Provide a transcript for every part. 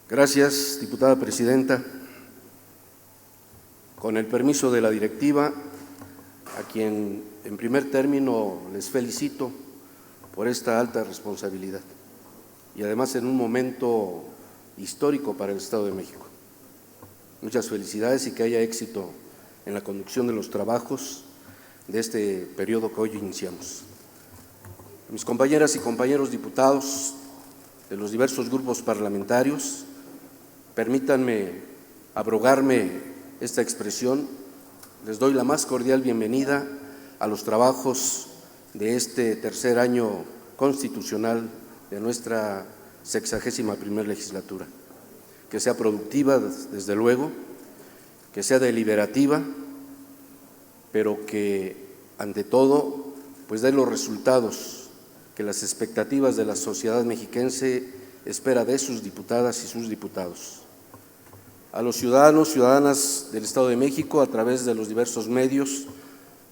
Gracias, diputada presidenta. Con el permiso de la directiva, a quien en primer término les felicito por esta alta responsabilidad y además en un momento histórico para el Estado de México. Muchas felicidades y que haya éxito en la conducción de los trabajos de este periodo que hoy iniciamos. Mis compañeras y compañeros diputados de los diversos grupos parlamentarios, permítanme abrogarme esta expresión. Les doy la más cordial bienvenida a los trabajos de este tercer año constitucional de nuestra 61ª legislatura. Que sea productiva, desde luego, que sea deliberativa, pero que, ante todo, pues dé los resultados que las expectativas de la sociedad mexiquense espera de sus diputadas y sus diputados. A los ciudadanos, ciudadanas del Estado de México, a través de los diversos medios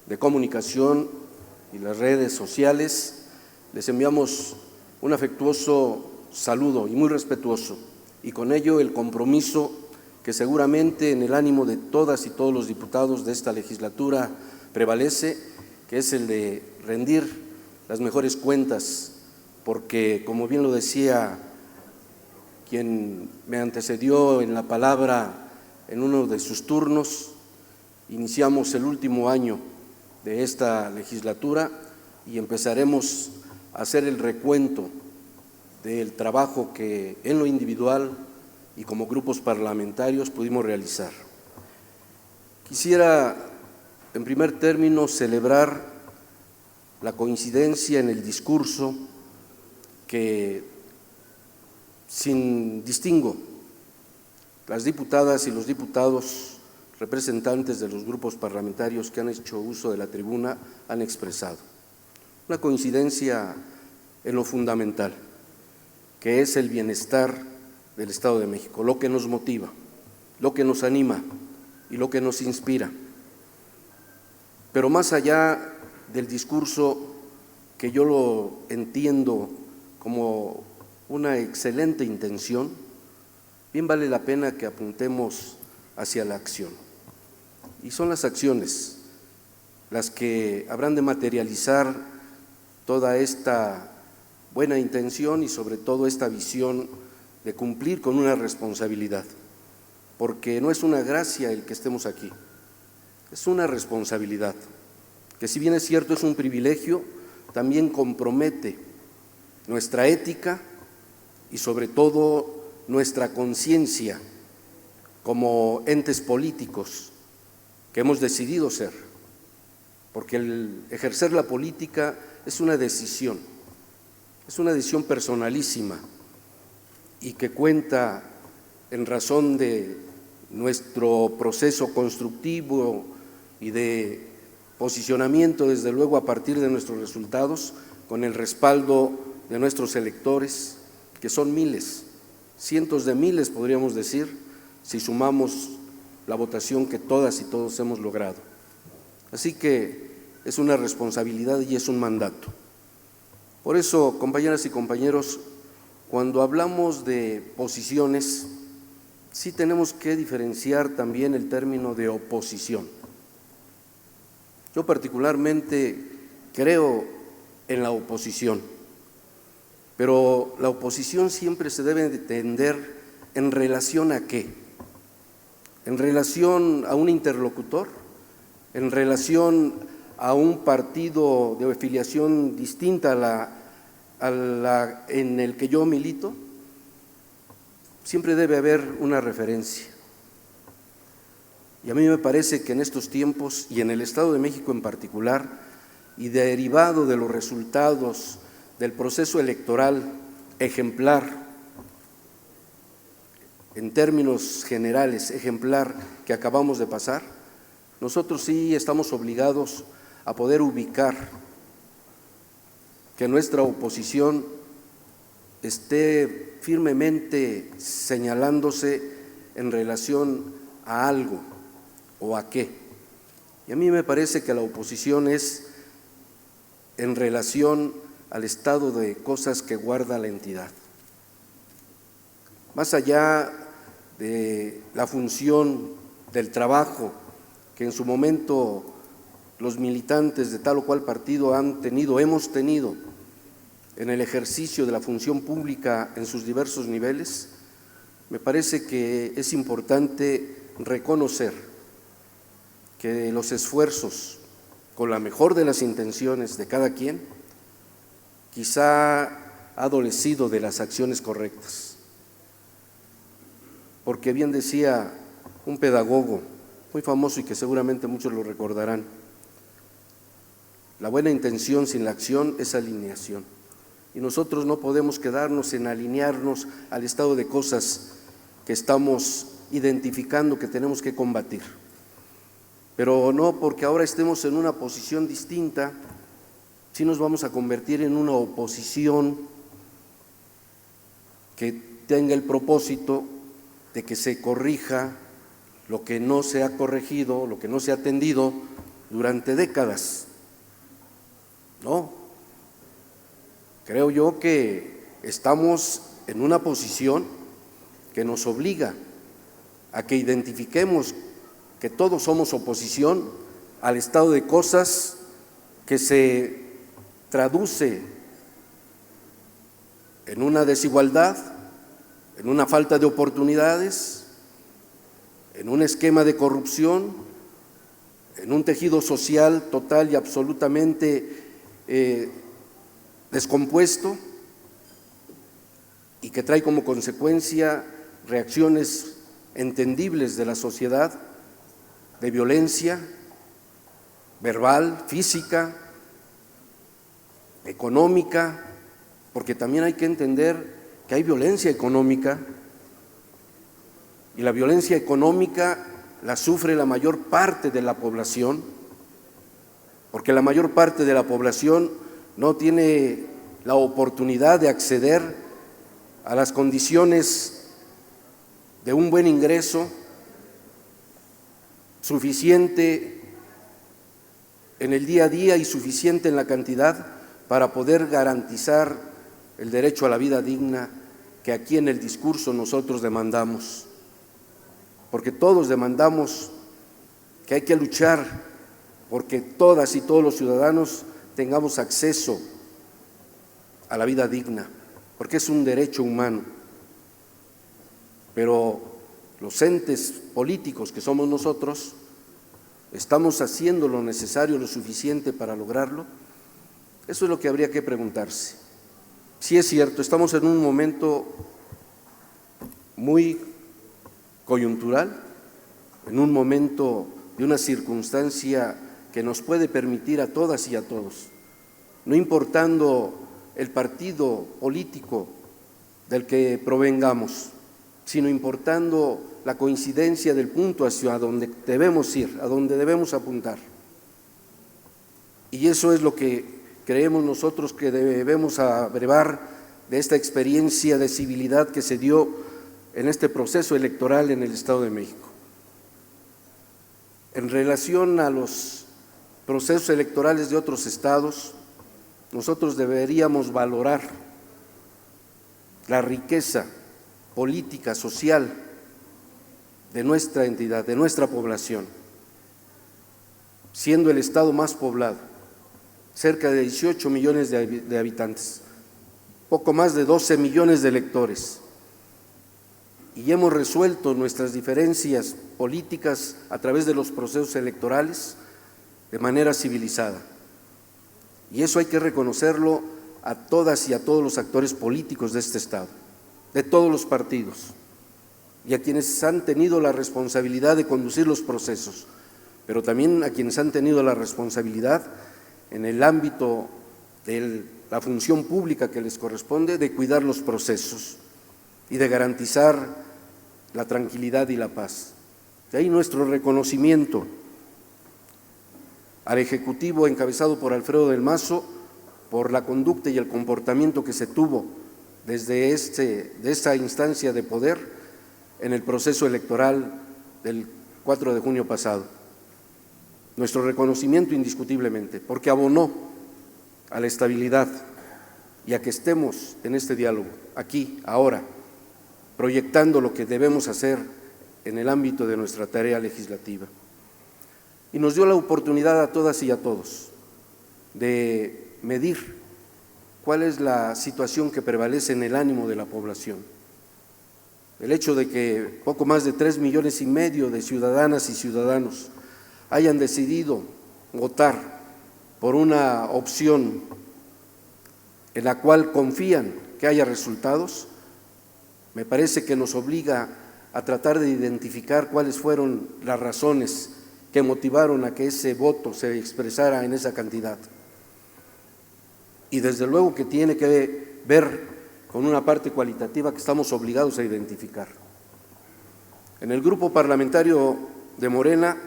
de comunicación y las redes sociales, les enviamos un afectuoso saludo y muy respetuoso, y con ello el compromiso que seguramente en el ánimo de todas y todos los diputados de esta legislatura prevalece, que es el de rendir las mejores cuentas, porque, como bien lo decía quien me antecedió en la palabra en uno de sus turnos, iniciamos el último año de esta legislatura y empezaremos a hacer el recuento del trabajo que en lo individual y como grupos parlamentarios pudimos realizar. Quisiera, en primer término, celebrar la coincidencia en el discurso que, sin distingo, las diputadas y los diputados representantes de los grupos parlamentarios que han hecho uso de la tribuna han expresado. Una coincidencia en lo fundamental, que es el bienestar del Estado de México, lo que nos motiva, lo que nos anima y lo que nos inspira. Pero más allá del discurso, que yo lo entiendo como una excelente intención, bien vale la pena que apuntemos hacia la acción. Y son las acciones las que habrán de materializar toda esta buena intención y sobre todo esta visión de cumplir con una responsabilidad, porque no es una gracia el que estemos aquí, es una responsabilidad, que si bien es cierto es un privilegio, también compromete nuestra ética y sobre todo nuestra conciencia como entes políticos que hemos decidido ser, porque el ejercer la política es una decisión personalísima y que cuenta en razón de nuestro proceso constructivo y de posicionamiento, desde luego a partir de nuestros resultados, con el respaldo de nuestros electores, que son miles, cientos de miles podríamos decir, si sumamos la votación que todas y todos hemos logrado. Así que es una responsabilidad y es un mandato. Por eso, compañeras y compañeros, cuando hablamos de posiciones, sí tenemos que diferenciar también el término de oposición. Yo particularmente creo en la oposición, pero la oposición siempre se debe entender en relación a qué, en relación a un interlocutor, en relación a un partido de afiliación distinta a la en el que yo milito. Siempre debe haber una referencia. Y a mí me parece que en estos tiempos, y en el Estado de México en particular, y derivado de los resultados del proceso electoral ejemplar, en términos generales ejemplar, que acabamos de pasar, nosotros sí estamos obligados a poder ubicar que nuestra oposición esté firmemente señalándose en relación a algo o a qué. Y a mí me parece que la oposición es en relación al estado de cosas que guarda la entidad. más allá de la función del trabajo que en su momento los militantes de tal o cual partido hemos tenido en el ejercicio de la función pública en sus diversos niveles, me parece que es importante reconocer que los esfuerzos, con la mejor de las intenciones de cada quien, quizá ha adolecido de las acciones correctas. Porque bien decía un pedagogo muy famoso y que seguramente muchos lo recordarán, la buena intención sin la acción es alineación. Y nosotros no podemos quedarnos en alinearnos al estado de cosas que estamos identificando que tenemos que combatir. Pero no porque ahora estemos en una posición distinta, sí nos vamos a convertir en una oposición que tenga el propósito de que se corrija lo que no se ha corregido, lo que no se ha atendido durante décadas. No, creo yo que estamos en una posición que nos obliga a que identifiquemos que todos somos oposición al estado de cosas que se traduce en una desigualdad, en una falta de oportunidades, en un esquema de corrupción, en un tejido social total y absolutamente descompuesto y que trae como consecuencia reacciones entendibles de la sociedad, de violencia verbal, física, económica, porque también hay que entender que hay violencia económica y la violencia económica la sufre la mayor parte de la población, porque la mayor parte de la población no tiene la oportunidad de acceder a las condiciones de un buen ingreso suficiente en el día a día y suficiente en la cantidad para poder garantizar el derecho a la vida digna que aquí en el discurso nosotros demandamos, porque todos demandamos que hay que luchar porque todas y todos los ciudadanos tengamos acceso a la vida digna, porque es un derecho humano. Pero los entes políticos que somos nosotros, ¿estamos haciendo lo necesario, lo suficiente para lograrlo? Eso es lo que habría que preguntarse. Sí es cierto, estamos en un momento muy coyuntural, en un momento de una circunstancia que nos puede permitir a todas y a todos, no importando el partido político del que provengamos, sino importando la coincidencia del punto hacia donde debemos ir, a donde debemos apuntar. Y eso es lo que creemos nosotros que debemos abrevar de esta experiencia de civilidad que se dio en este proceso electoral en el Estado de México. En relación a los procesos electorales de otros estados, nosotros deberíamos valorar la riqueza política, social de nuestra entidad, de nuestra población, siendo el estado más poblado, cerca de 18 millones de habitantes, poco más de 12 millones de electores, y hemos resuelto nuestras diferencias políticas a través de los procesos electorales de manera civilizada. Y eso hay que reconocerlo a todas y a todos los actores políticos de este Estado, de todos los partidos, y a quienes han tenido la responsabilidad de conducir los procesos, pero también a quienes han tenido la responsabilidad en el ámbito de la función pública que les corresponde de cuidar los procesos y de garantizar la tranquilidad y la paz. De ahí nuestro reconocimiento al Ejecutivo encabezado por Alfredo del Mazo por la conducta y el comportamiento que se tuvo desde esta instancia de poder en el proceso electoral del 4 de junio pasado. Nuestro reconocimiento indiscutiblemente, porque abonó a la estabilidad y a que estemos en este diálogo, aquí, ahora, proyectando lo que debemos hacer en el ámbito de nuestra tarea legislativa. Y nos dio la oportunidad a todas y a todos de medir cuál es la situación que prevalece en el ánimo de la población. El hecho de que poco más de 3,5 millones de ciudadanas y ciudadanos hayan decidido votar por una opción en la cual confían que haya resultados, me parece que nos obliga a tratar de identificar cuáles fueron las razones que motivaron a que ese voto se expresara en esa cantidad. Y desde luego que tiene que ver con una parte cualitativa que estamos obligados a identificar. En el grupo parlamentario de Morena,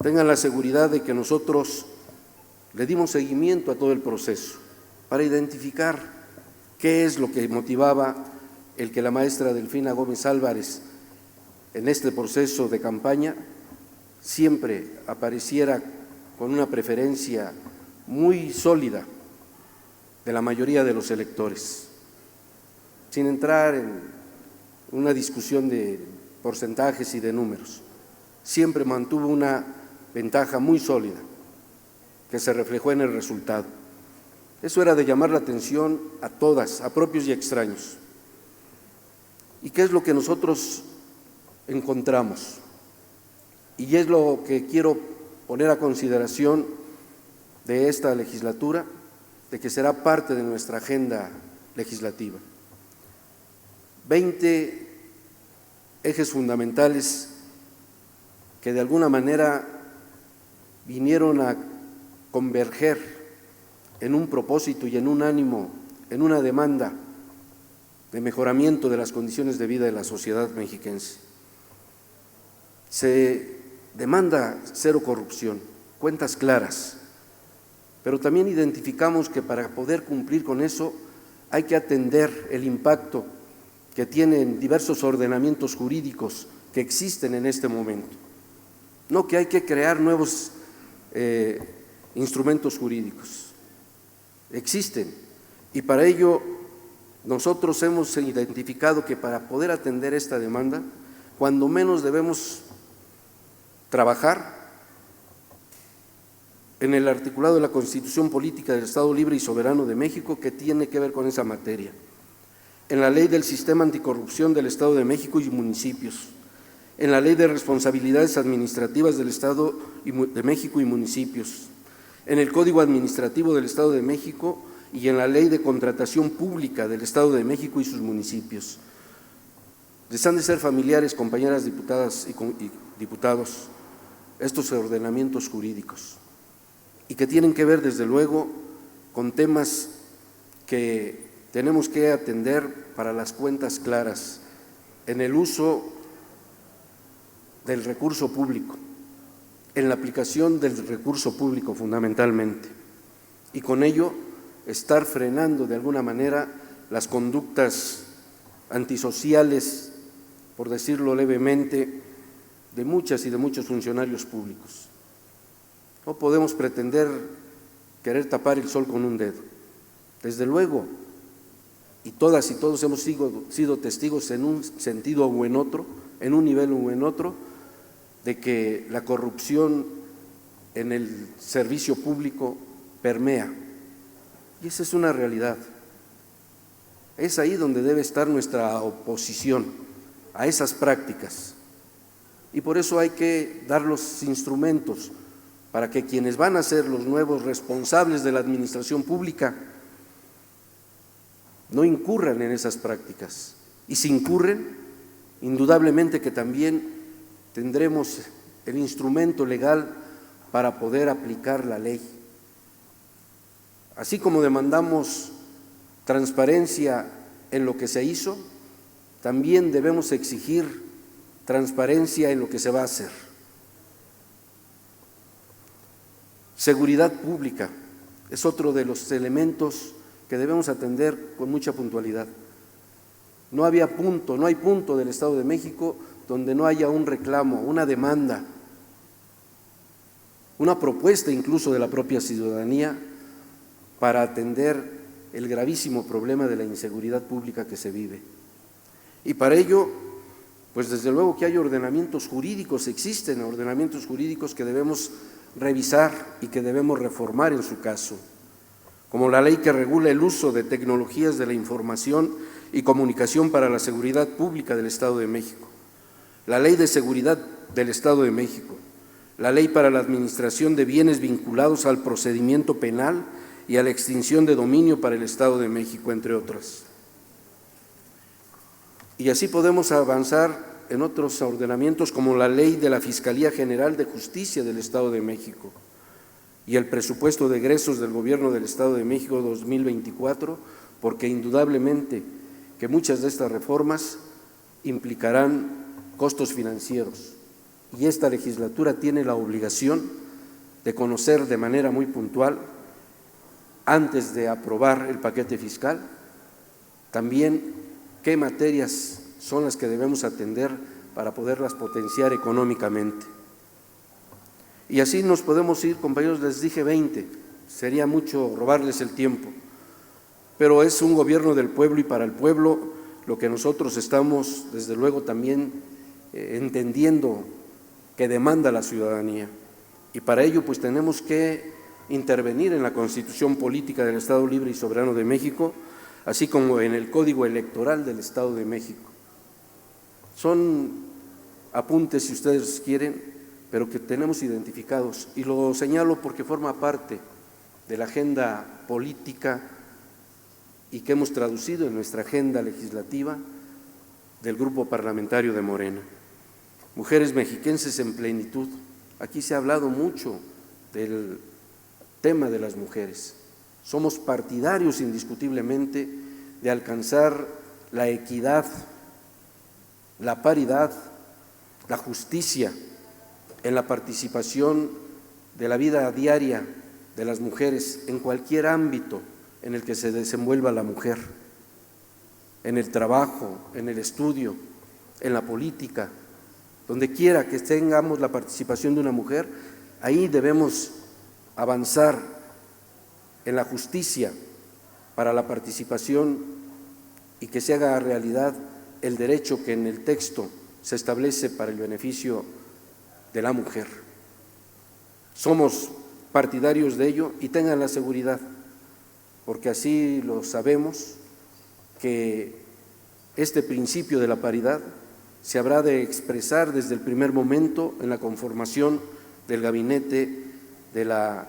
tengan la seguridad de que nosotros le dimos seguimiento a todo el proceso para identificar qué es lo que motivaba el que la maestra Delfina Gómez Álvarez en este proceso de campaña siempre apareciera con una preferencia muy sólida de la mayoría de los electores, sin entrar en una discusión de porcentajes y de números. Siempre mantuvo una ventaja muy sólida que se reflejó en el resultado. Eso era de llamar la atención a todas, a propios y extraños. ¿Y qué es lo que nosotros encontramos? Y es lo que quiero poner a consideración de esta legislatura, de que será parte de nuestra agenda legislativa. 20 ejes fundamentales que de alguna manera vinieron a converger en un propósito y en un ánimo, en una demanda de mejoramiento de las condiciones de vida de la sociedad mexiquense. Se demanda cero corrupción, cuentas claras, pero también identificamos que para poder cumplir con eso hay que atender el impacto que tienen diversos ordenamientos jurídicos que existen en este momento. No que hay que crear nuevos instrumentos jurídicos, existen, y para ello nosotros hemos identificado que para poder atender esta demanda, cuando menos debemos trabajar en el articulado de la Constitución Política del Estado Libre y Soberano de México, que tiene que ver con esa materia, en la Ley del Sistema Anticorrupción del Estado de México y municipios, en la Ley de Responsabilidades Administrativas del Estado de México y municipios, en el Código Administrativo del Estado de México y en la Ley de Contratación Pública del Estado de México y sus municipios. Les han de ser familiares, compañeras diputadas y diputados, estos ordenamientos jurídicos, y que tienen que ver, desde luego, con temas que tenemos que atender para las cuentas claras en el uso del recurso público, en la aplicación del recurso público fundamentalmente, y con ello estar frenando de alguna manera las conductas antisociales, por decirlo levemente, de muchas y de muchos funcionarios públicos. No podemos pretender querer tapar el sol con un dedo. Desde luego, y todas y todos hemos sido testigos en un sentido o en otro, en un nivel o en otro, de que la corrupción en el servicio público permea. Y esa es una realidad. Es ahí donde debe estar nuestra oposición a esas prácticas. Y por eso hay que dar los instrumentos para que quienes van a ser los nuevos responsables de la administración pública no incurran en esas prácticas. Y si incurren, indudablemente que también tendremos el instrumento legal para poder aplicar la ley. Así como demandamos transparencia en lo que se hizo, también debemos exigir transparencia en lo que se va a hacer. Seguridad pública es otro de los elementos que debemos atender con mucha puntualidad. No hay punto del Estado de México donde no haya un reclamo, una demanda, una propuesta incluso de la propia ciudadanía para atender el gravísimo problema de la inseguridad pública que se vive. Y para ello, pues desde luego que hay ordenamientos jurídicos, existen ordenamientos jurídicos que debemos revisar y que debemos reformar en su caso, como la ley que regula el uso de tecnologías de la información y comunicación para la seguridad pública del Estado de México, la Ley de Seguridad del Estado de México, la Ley para la Administración de Bienes vinculados al procedimiento penal y a la extinción de dominio para el Estado de México, entre otras. Y así podemos avanzar en otros ordenamientos como la Ley de la Fiscalía General de Justicia del Estado de México y el presupuesto de egresos del Gobierno del Estado de México 2024, porque indudablemente que muchas de estas reformas implicarán costos financieros y esta legislatura tiene la obligación de conocer de manera muy puntual, antes de aprobar el paquete fiscal, también qué materias son las que debemos atender para poderlas potenciar económicamente. Y así nos podemos ir, compañeros, les dije 20, sería mucho robarles el tiempo, pero es un gobierno del pueblo y para el pueblo lo que nosotros estamos, desde luego, también entendiendo que demanda la ciudadanía. Y para ello, pues tenemos que intervenir en la Constitución Política del Estado Libre y Soberano de México, así como en el Código Electoral del Estado de México. Son apuntes, si ustedes quieren, pero que tenemos identificados, y lo señalo porque forma parte de la agenda política y que hemos traducido en nuestra agenda legislativa del Grupo Parlamentario de Morena. Mujeres mexiquenses en plenitud. Aquí se ha hablado mucho del tema de las mujeres. Somos partidarios indiscutiblemente de alcanzar la equidad, la paridad, la justicia en la participación de la vida diaria de las mujeres en cualquier ámbito en el que se desenvuelva la mujer, en el trabajo, en el estudio, en la política, donde quiera que tengamos la participación de una mujer, ahí debemos avanzar en la justicia para la participación y que se haga realidad el derecho que en el texto se establece para el beneficio de la mujer. Somos partidarios de ello y tengan la seguridad, porque así lo sabemos, que este principio de la paridad se habrá de expresar desde el primer momento en la conformación del gabinete de la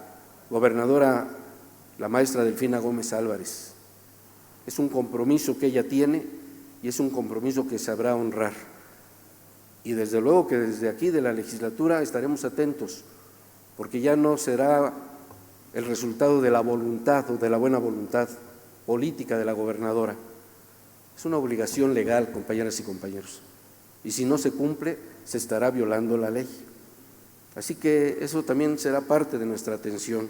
gobernadora, la maestra Delfina Gómez Álvarez. Es un compromiso que ella tiene y es un compromiso que sabrá honrar. Y desde luego que desde aquí de la legislatura estaremos atentos, porque ya no será el resultado de la voluntad o de la buena voluntad política de la gobernadora. Es una obligación legal, compañeras y compañeros, y si no se cumple, se estará violando la ley. Así que eso también será parte de nuestra atención.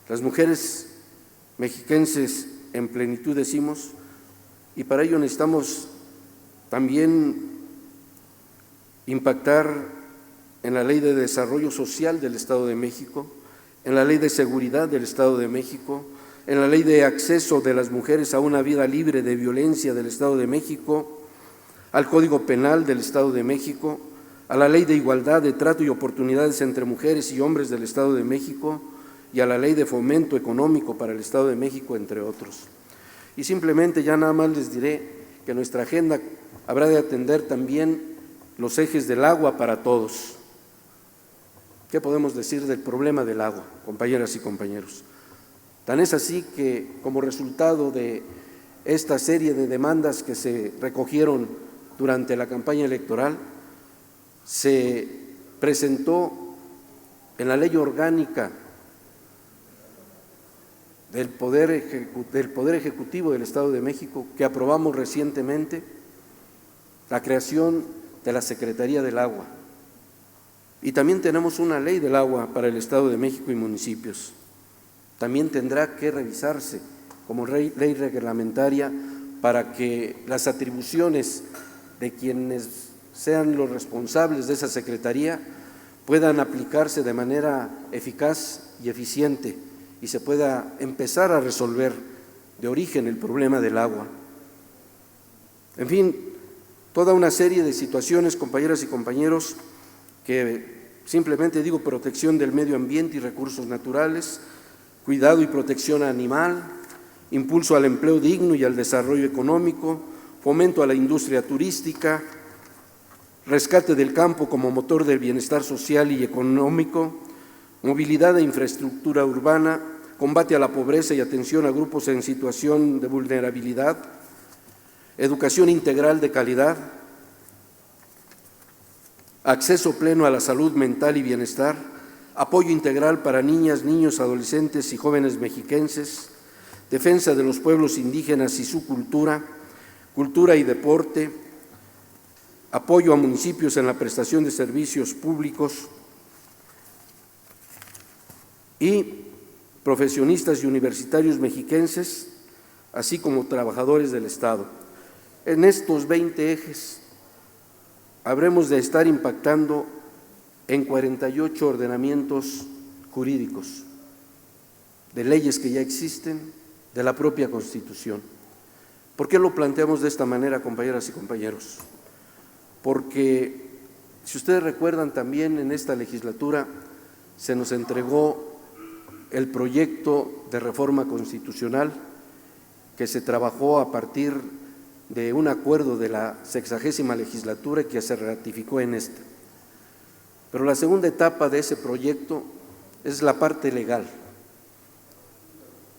Las mujeres mexiquenses en plenitud decimos, y para ello necesitamos también impactar en la Ley de Desarrollo Social del Estado de México, en la Ley de Seguridad del Estado de México, en la Ley de Acceso de las Mujeres a una Vida Libre de Violencia del Estado de México, al Código Penal del Estado de México, a la Ley de Igualdad de Trato y Oportunidades entre Mujeres y Hombres del Estado de México y a la Ley de Fomento Económico para el Estado de México, entre otros. Y simplemente ya nada más les diré que nuestra agenda habrá de atender también los ejes del agua para todos. ¿Qué podemos decir del problema del agua, compañeras y compañeros? Tan es así que, como resultado de esta serie de demandas que se recogieron durante la campaña electoral, se presentó en la Ley Orgánica del Poder Ejecutivo del Estado de México, que aprobamos recientemente, la creación de la Secretaría del Agua. Y también tenemos una ley del agua para el Estado de México y municipios. También tendrá que revisarse como ley reglamentaria para que las atribuciones de quienes sean los responsables de esa secretaría puedan aplicarse de manera eficaz y eficiente y se pueda empezar a resolver de origen el problema del agua. En fin, toda una serie de situaciones, compañeras y compañeros, que simplemente digo protección del medio ambiente y recursos naturales, cuidado y protección animal, impulso al empleo digno y al desarrollo económico, fomento a la industria turística, rescate del campo como motor del bienestar social y económico, movilidad e infraestructura urbana, combate a la pobreza y atención a grupos en situación de vulnerabilidad, educación integral de calidad, acceso pleno a la salud mental y bienestar, apoyo integral para niñas, niños, adolescentes y jóvenes mexiquenses, defensa de los pueblos indígenas y su cultura, cultura y deporte, apoyo a municipios en la prestación de servicios públicos y profesionistas y universitarios mexiquenses, así como trabajadores del Estado. En estos 20 ejes habremos de estar impactando en 48 ordenamientos jurídicos, de leyes que ya existen, de la propia Constitución. ¿Por qué lo planteamos de esta manera, compañeras y compañeros? Porque, si ustedes recuerdan, también en esta legislatura se nos entregó el proyecto de reforma constitucional que se trabajó a partir de un acuerdo de la 60ª legislatura y que se ratificó en esta. Pero la segunda etapa de ese proyecto es la parte legal.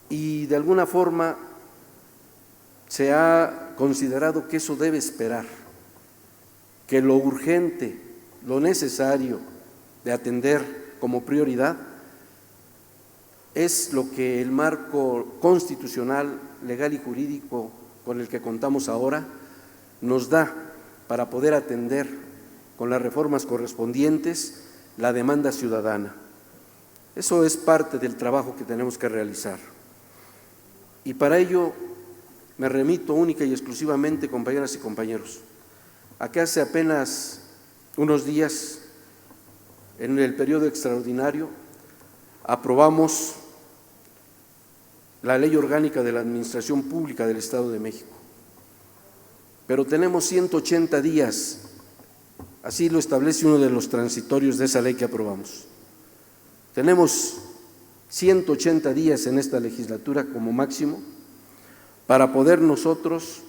Y de alguna forma se ha considerado que eso debe esperar, que lo urgente, lo necesario de atender como prioridad es lo que el marco constitucional, legal y jurídico con el que contamos ahora nos da para poder atender con las reformas correspondientes la demanda ciudadana. Eso es parte del trabajo que tenemos que realizar. Y para ello me remito única y exclusivamente, compañeras y compañeros, a que hace apenas unos días, en el periodo extraordinario, aprobamos la Ley Orgánica de la Administración Pública del Estado de México. Pero tenemos 180 días, así lo establece uno de los transitorios de esa ley que aprobamos. Tenemos 180 días en esta legislatura como máximo para poder nosotros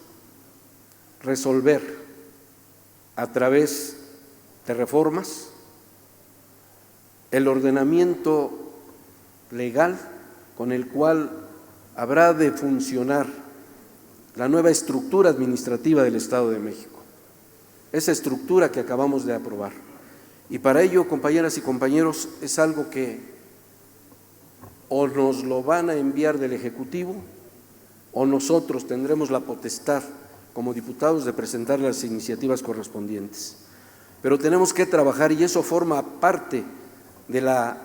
resolver a través de reformas el ordenamiento legal con el cual habrá de funcionar la nueva estructura administrativa del Estado de México, esa estructura que acabamos de aprobar. Y para ello, compañeras y compañeros, es algo que o nos lo van a enviar del Ejecutivo o nosotros tendremos la potestad como diputados de presentar las iniciativas correspondientes. Pero tenemos que trabajar y eso forma parte de la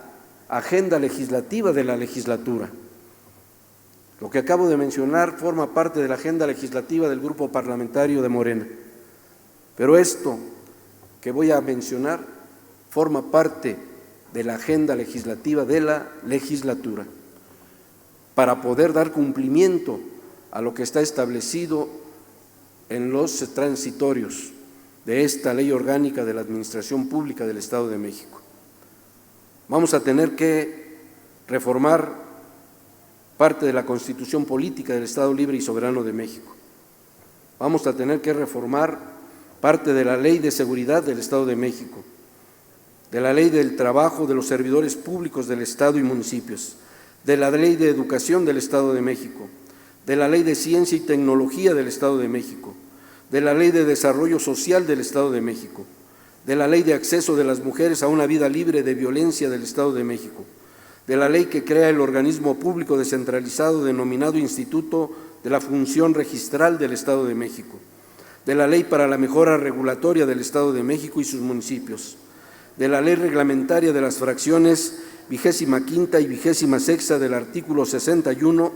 agenda legislativa de la legislatura. Lo que acabo de mencionar forma parte de la agenda legislativa del Grupo Parlamentario de Morena. Pero esto que voy a mencionar forma parte de la agenda legislativa de la legislatura para poder dar cumplimiento a lo que está establecido en los transitorios de esta Ley Orgánica de la Administración Pública del Estado de México. Vamos a tener que reformar parte de la Constitución Política del Estado Libre y Soberano de México. Vamos a tener que reformar parte de la Ley de Seguridad del Estado de México, de la Ley del Trabajo de los Servidores Públicos del Estado y municipios, de la Ley de Educación del Estado de México, de la Ley de Ciencia y Tecnología del Estado de México, de la Ley de Desarrollo Social del Estado de México, de la Ley de Acceso de las Mujeres a una Vida Libre de Violencia del Estado de México, de la ley que crea el organismo público descentralizado denominado Instituto de la Función Registral del Estado de México, de la Ley para la Mejora Regulatoria del Estado de México y sus municipios, de la Ley Reglamentaria de las fracciones 25ª y 26ª del artículo 61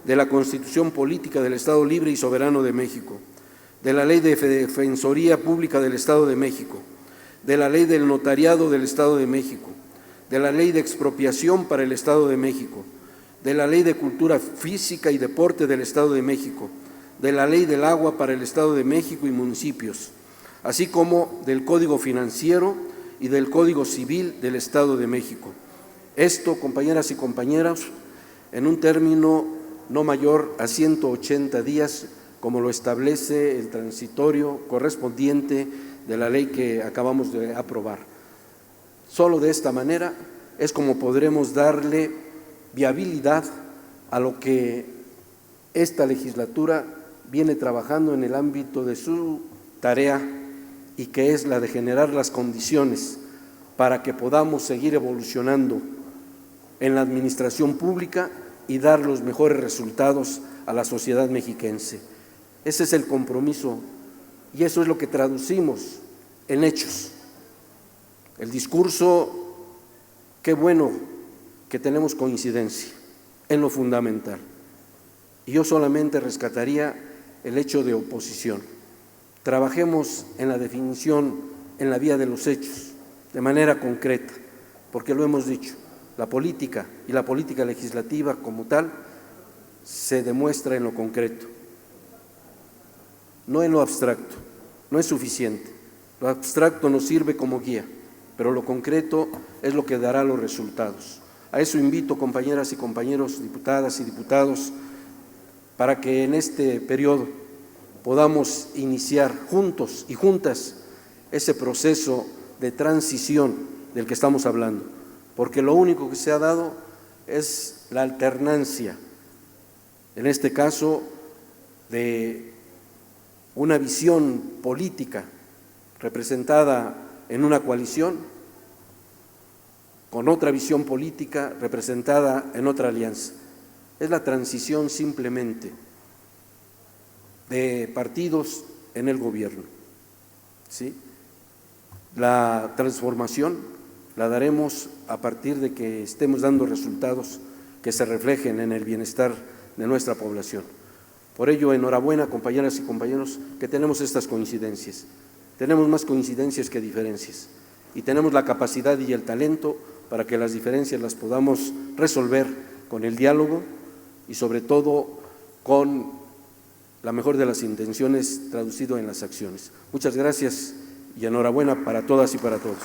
de la Constitución Política del Estado Libre y Soberano de México, de la Ley de Defensoría Pública del Estado de México, de la Ley del Notariado del Estado de México, de la Ley de Expropiación para el Estado de México, de la Ley de Cultura Física y Deporte del Estado de México, de la Ley del Agua para el Estado de México y municipios, así como del Código Financiero y del Código Civil del Estado de México. Esto, compañeras y compañeros, en un término no mayor a 180 días, como lo establece el transitorio correspondiente de la ley que acabamos de aprobar. Solo de esta manera es como podremos darle viabilidad a lo que esta legislatura viene trabajando en el ámbito de su tarea y que es la de generar las condiciones para que podamos seguir evolucionando en la administración pública y dar los mejores resultados a la sociedad mexiquense. Ese es el compromiso y eso es lo que traducimos en hechos. El discurso, qué bueno que tenemos coincidencia en lo fundamental. Y yo solamente rescataría el hecho de oposición. Trabajemos en la definición, en la vía de los hechos, de manera concreta, porque lo hemos dicho, la política y la política legislativa como tal se demuestra en lo concreto, no en lo abstracto, no es suficiente. Lo abstracto nos sirve como guía, pero lo concreto es lo que dará los resultados. A eso invito, compañeras y compañeros, diputadas y diputados, para que en este periodo podamos iniciar juntos y juntas ese proceso de transición del que estamos hablando, porque lo único que se ha dado es la alternancia, en este caso, de una visión política representada en una coalición con otra visión política representada en otra alianza. Es la transición simplemente de partidos en el gobierno, ¿sí? La transformación la daremos a partir de que estemos dando resultados que se reflejen en el bienestar de nuestra población. Por ello, enhorabuena, compañeras y compañeros, que tenemos estas coincidencias. Tenemos más coincidencias que diferencias y tenemos la capacidad y el talento para que las diferencias las podamos resolver con el diálogo y sobre todo con la mejor de las intenciones traducido en las acciones. Muchas gracias y enhorabuena para todas y para todos.